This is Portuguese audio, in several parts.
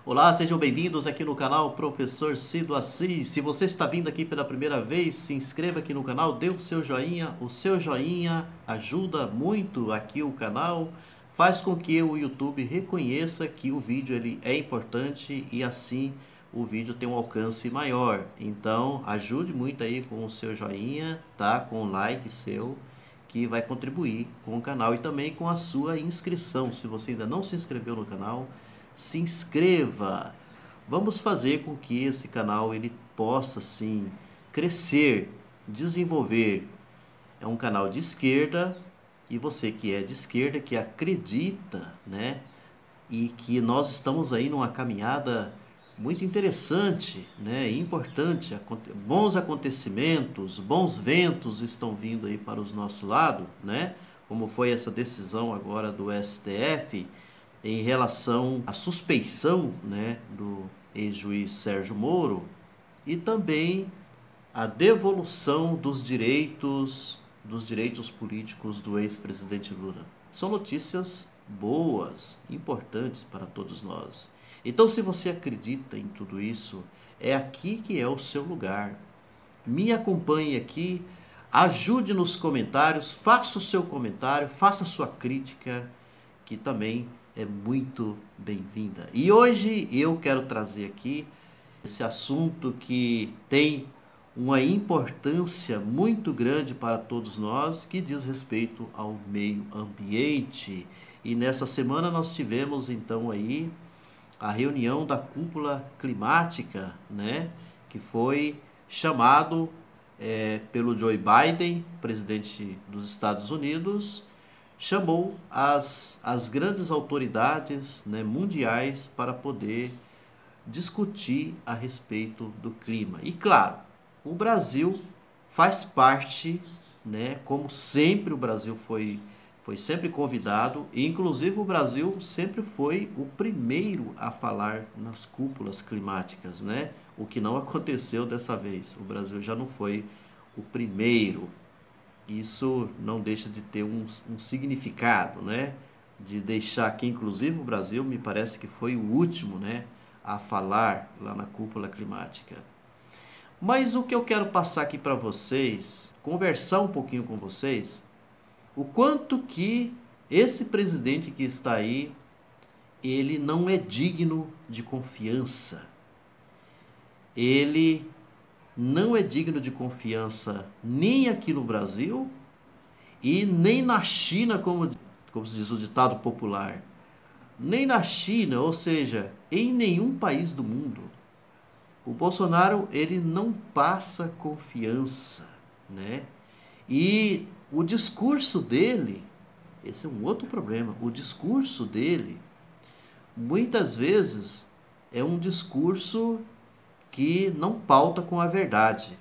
Olá, sejam bem-vindos aqui no canal Professor Cido Assis. Se você está vindo aqui pela primeira vez, se inscreva aqui no canal, dê o seu joinha. O seu joinha ajuda muito aqui o canal, faz com que o YouTube reconheça que o vídeo ele é importante e assim o vídeo tem um alcance maior. Então, ajude muito aí com o seu joinha, tá? Com o like seu, que vai contribuir com o canal e também com a sua inscrição. Se você ainda não se inscreveu no canal, se inscreva. Vamos fazer com que esse canal ele possa sim crescer, desenvolver. É um canal de esquerda e você que é de esquerda, que acredita, né? E que nós estamos aí numa caminhada muito interessante, né? E importante. Bons acontecimentos, bons ventos estão vindo aí para os nossos lados, né? Como foi essa decisão agora do STF em relação à suspeição, né, do ex-juiz Sérgio Moro e também a devolução dos direitos políticos do ex-presidente Lula. São notícias boas, importantes para todos nós. Então, se você acredita em tudo isso, é aqui que é o seu lugar. Me acompanhe aqui, ajude nos comentários, faça o seu comentário, faça a sua crítica, que também é muito bem-vinda. E hoje eu quero trazer aqui esse assunto que tem uma importância muito grande para todos nós, que diz respeito ao meio ambiente. E nessa semana nós tivemos então aí a reunião da cúpula climática, né, que foi chamado pelo Joe Biden, presidente dos Estados Unidos, chamou as grandes autoridades, né, mundiais para poder discutir a respeito do clima. E claro, o Brasil faz parte, né, como sempre o Brasil foi sempre convidado, e inclusive o Brasil sempre foi o primeiro a falar nas cúpulas climáticas, né? O que não aconteceu dessa vez. O Brasil já não foi o primeiro. Isso não deixa de ter um significado, né? De deixar que, inclusive, o Brasil me parece que foi o último, né, a falar lá na cúpula climática. Mas o que eu quero passar aqui para vocês, conversar um pouquinho com vocês, o quanto que esse presidente que está aí, ele não é digno de confiança. Ele não é digno de confiança nem aqui no Brasil e nem na China, como se diz o ditado popular. Nem na China, ou seja, em nenhum país do mundo. O Bolsonaro, ele não passa confiança, né? E o discurso dele, esse é um outro problema, o discurso dele, muitas vezes, é um discurso que não pauta com a verdade.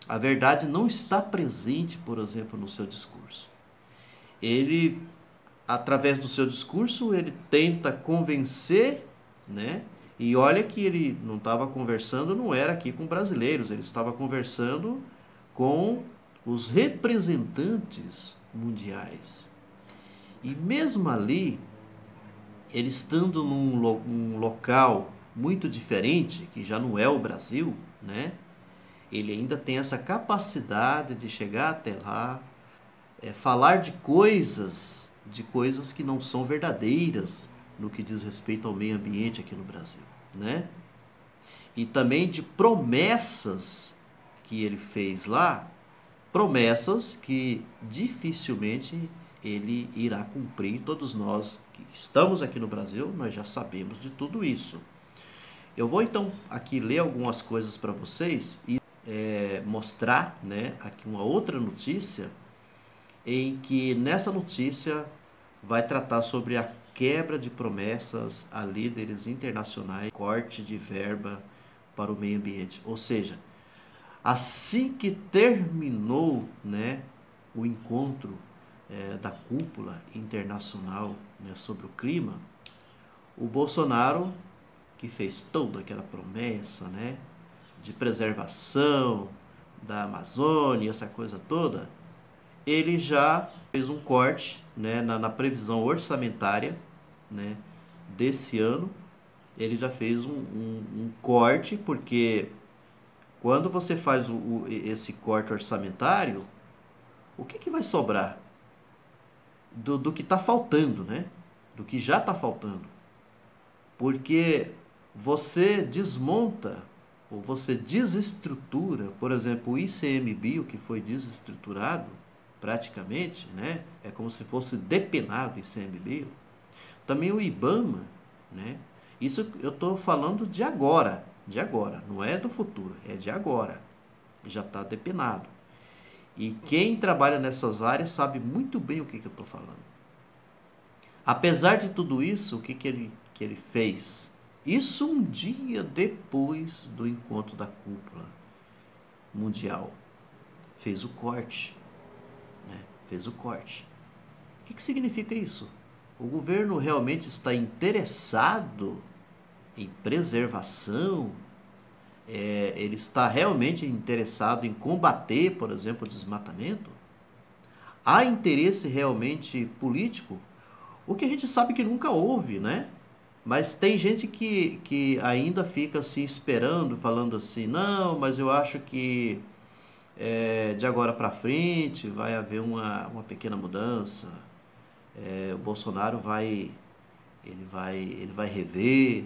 A verdade não está presente, por exemplo, no seu discurso. Ele, através do seu discurso, ele tenta convencer, né? E olha que ele não estava conversando, não era aqui com brasileiros, ele estava conversando com os representantes mundiais. E mesmo ali, ele estando num local muito diferente, que já não é o Brasil, né? Ele ainda tem essa capacidade de chegar até lá, falar de coisas que não são verdadeiras no que diz respeito ao meio ambiente aqui no Brasil, né? E também de promessas que ele fez lá, promessas que dificilmente ele irá cumprir. Todos nós que estamos aqui no Brasil, nós já sabemos de tudo isso. Eu vou então aqui ler algumas coisas para vocês e mostrar, né, aqui uma outra notícia em que nessa notícia vai tratar sobre a quebra de promessas a líderes internacionais, corte de verba para o meio ambiente. Ou seja, assim que terminou, né, o encontro da cúpula internacional, né, sobre o clima, o Bolsonaro, que fez toda aquela promessa, né, de preservação da Amazônia, essa coisa toda, ele já fez um corte, né, na previsão orçamentária, né, desse ano, ele já fez um corte, porque quando você faz esse corte orçamentário, o que vai sobrar? Do que está faltando, né? Do que já está faltando. Porque você desmonta ou você desestrutura, por exemplo, o ICMBio, que foi desestruturado praticamente, né? É como se fosse depenado o ICMBio. Também o IBAMA, né? Isso eu estou falando de agora, não é do futuro, é de agora. Já está depenado. E quem trabalha nessas áreas sabe muito bem o que eu estou falando. Apesar de tudo isso, o que ele fez? Isso um dia depois do encontro da cúpula mundial. Fez o corte. Né? Fez o corte. O que significa isso? O governo realmente está interessado em preservação? Ele está realmente interessado em combater, por exemplo, o desmatamento? Há interesse realmente político? O que a gente sabe que nunca houve, né? Mas tem gente que ainda fica assim esperando, falando assim, não, mas eu acho que de agora para frente vai haver uma pequena mudança. O Bolsonaro ele vai rever,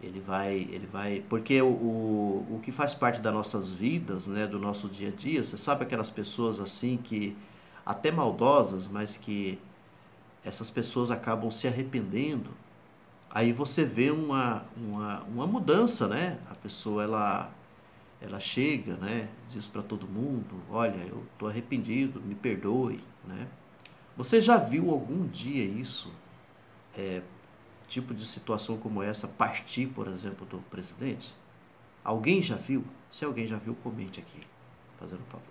ele vai, porque o que faz parte das nossas vidas, né, do nosso dia a dia, você sabe aquelas pessoas assim que até maldosas, mas que essas pessoas acabam se arrependendo. Aí você vê uma mudança, né? A pessoa ela chega, né? Diz para todo mundo, olha, eu tô arrependido, me perdoe, né? Você já viu algum dia isso, tipo de situação como essa, partir, por exemplo, do presidente? Alguém já viu? Se alguém já viu, comente aqui, fazendo um favor.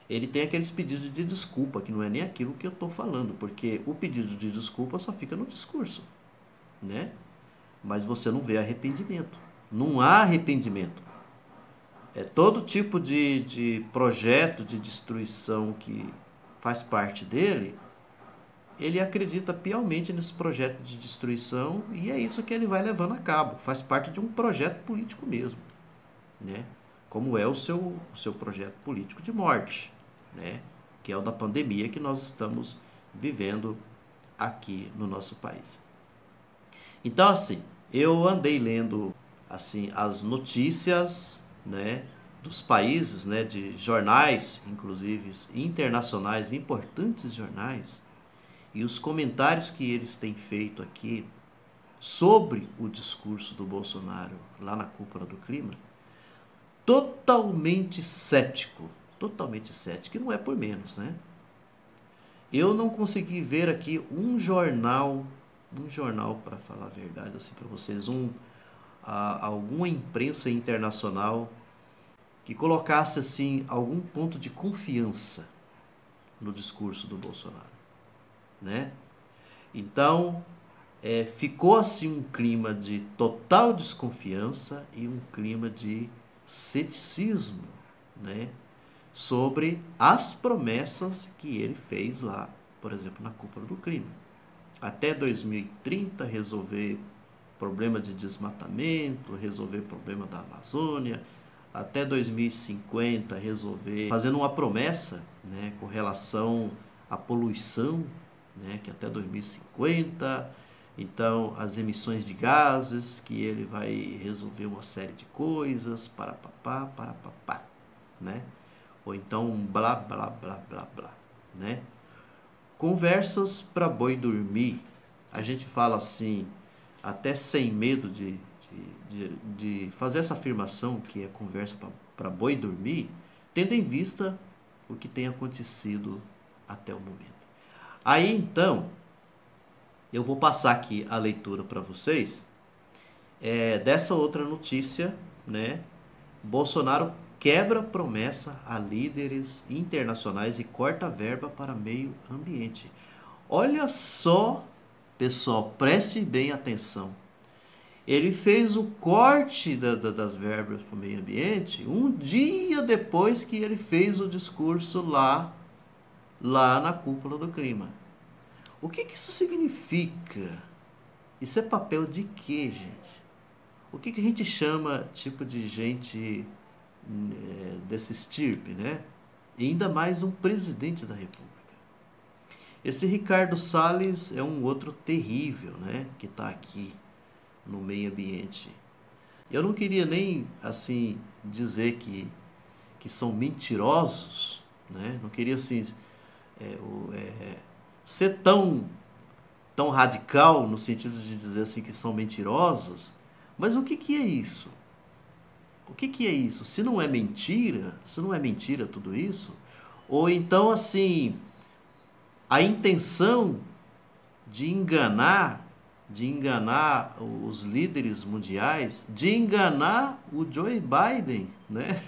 Ele tem aqueles pedidos de desculpa, que não é nem aquilo que eu estou falando, porque o pedido de desculpa só fica no discurso, né? Mas você não vê arrependimento. Não há arrependimento. Todo tipo de projeto de destruição que faz parte dele, ele acredita piamente nesse projeto de destruição e é isso que ele vai levando a cabo. Faz parte de um projeto político mesmo, né? Como é o seu projeto político de morte, né? Que é o da pandemia que nós estamos vivendo aqui no nosso país. Então, assim, eu andei lendo assim as notícias, né, dos países, né, de jornais, inclusive internacionais, importantes jornais, e os comentários que eles têm feito aqui sobre o discurso do Bolsonaro lá na cúpula do clima, totalmente cético, e não é por menos, né? Eu não consegui ver aqui um jornal para falar a verdade assim para vocês, alguma imprensa internacional que colocasse assim algum ponto de confiança no discurso do Bolsonaro, né? Então, ficou assim um clima de total desconfiança e um clima de ceticismo, né, sobre as promessas que ele fez lá, por exemplo, na cúpula do clima. Até 2030 resolver problema de desmatamento, resolver problema da Amazônia, até 2050 resolver, fazendo uma promessa, né, com relação à poluição, né, que até 2050, então as emissões de gases, que ele vai resolver uma série de coisas, para papá, né? Ou então blá, blá, blá, blá, blá, né? Conversas para boi dormir. A gente fala assim, até sem medo de fazer essa afirmação, que é conversa para boi dormir, tendo em vista o que tem acontecido até o momento. Aí então, eu vou passar aqui a leitura para vocês dessa outra notícia, né? Bolsonaro quebra promessa a líderes internacionais e corta verba para meio ambiente. Olha só, pessoal, preste bem atenção. Ele fez o corte das verbas para o meio ambiente um dia depois que ele fez o discurso lá na cúpula do clima. O que isso significa? Isso é papel de quê, gente? O que a gente chama tipo de gente desse estirpe, né? E ainda mais um presidente da República. Esse Ricardo Salles é um outro terrível, né? Que está aqui no meio ambiente. Eu não queria nem, assim, dizer que são mentirosos, né? Não queria, assim, ser tão radical no sentido de dizer, assim, que são mentirosos. Mas o que é isso? O que é isso? Se não é mentira tudo isso, ou então, assim, a intenção de enganar os líderes mundiais, de enganar o Joe Biden, né?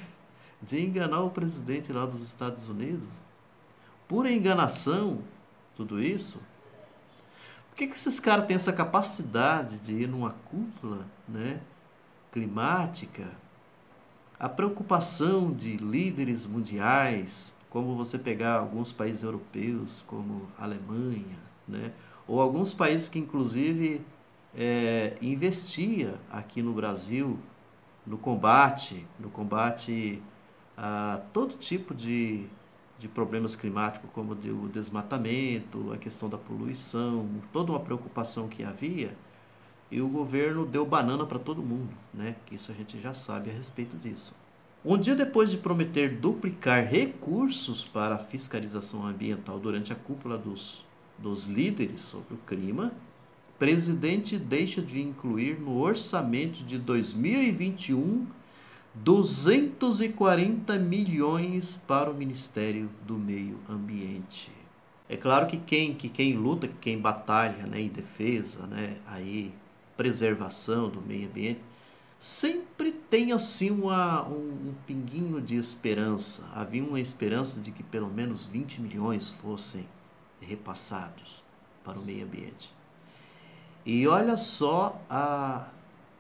De enganar o presidente lá dos Estados Unidos. Pura enganação, tudo isso. Por que esses caras têm essa capacidade de ir numa cúpula, né, climática? A preocupação de líderes mundiais, como você pegar alguns países europeus, como a Alemanha, né? Ou alguns países que inclusive investia aqui no Brasil no combate a todo tipo de problemas climáticos, como o desmatamento, a questão da poluição, toda uma preocupação que havia, e o governo deu banana para todo mundo, né? Que isso a gente já sabe a respeito disso. Um dia depois de prometer duplicar recursos para a fiscalização ambiental durante a cúpula dos líderes sobre o clima, o presidente deixa de incluir no orçamento de 2021 240 milhões para o Ministério do Meio Ambiente. É claro que quem luta, que quem batalha, né, em defesa, né, aí, preservação do meio ambiente, sempre tem assim um pinguinho de esperança. Havia uma esperança de que pelo menos 20 milhões fossem repassados para o meio ambiente. E olha só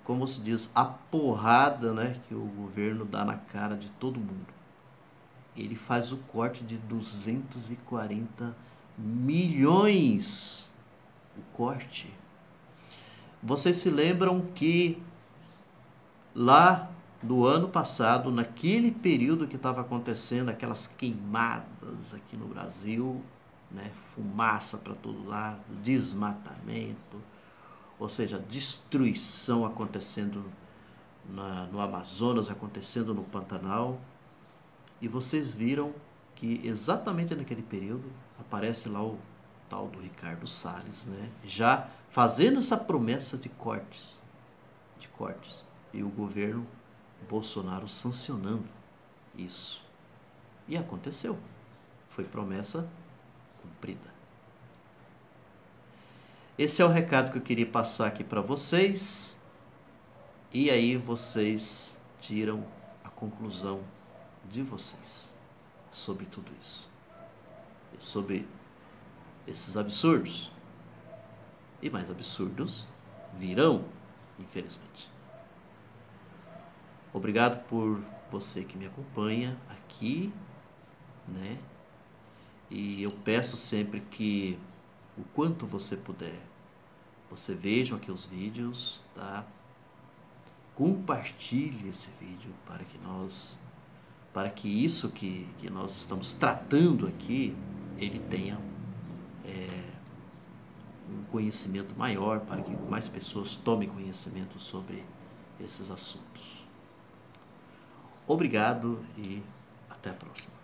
como se diz, a porrada, né, que o governo dá na cara de todo mundo. Ele faz o corte de 240 milhões. O corte. Vocês se lembram que lá do ano passado, naquele período que estava acontecendo aquelas queimadas aqui no Brasil, né, fumaça para todo lado, desmatamento, ou seja, destruição acontecendo no Amazonas, acontecendo no Pantanal, e vocês viram que exatamente naquele período aparece lá o tal do Ricardo Salles, né, já fazendo essa promessa de cortes, e o governo Bolsonaro sancionando isso. E aconteceu. Foi promessa cumprida. Esse é o recado que eu queria passar aqui para vocês. E aí vocês tiram a conclusão de vocês sobre tudo isso. Sobre esses absurdos. E mais absurdos virão, infelizmente. Obrigado por você que me acompanha aqui, né? E eu peço sempre que, o quanto você puder, você veja aqui os vídeos, tá? Compartilhe esse vídeo para que isso que nós estamos tratando aqui, ele tenha um conhecimento maior, para que mais pessoas tomem conhecimento sobre esses assuntos. Obrigado e até a próxima.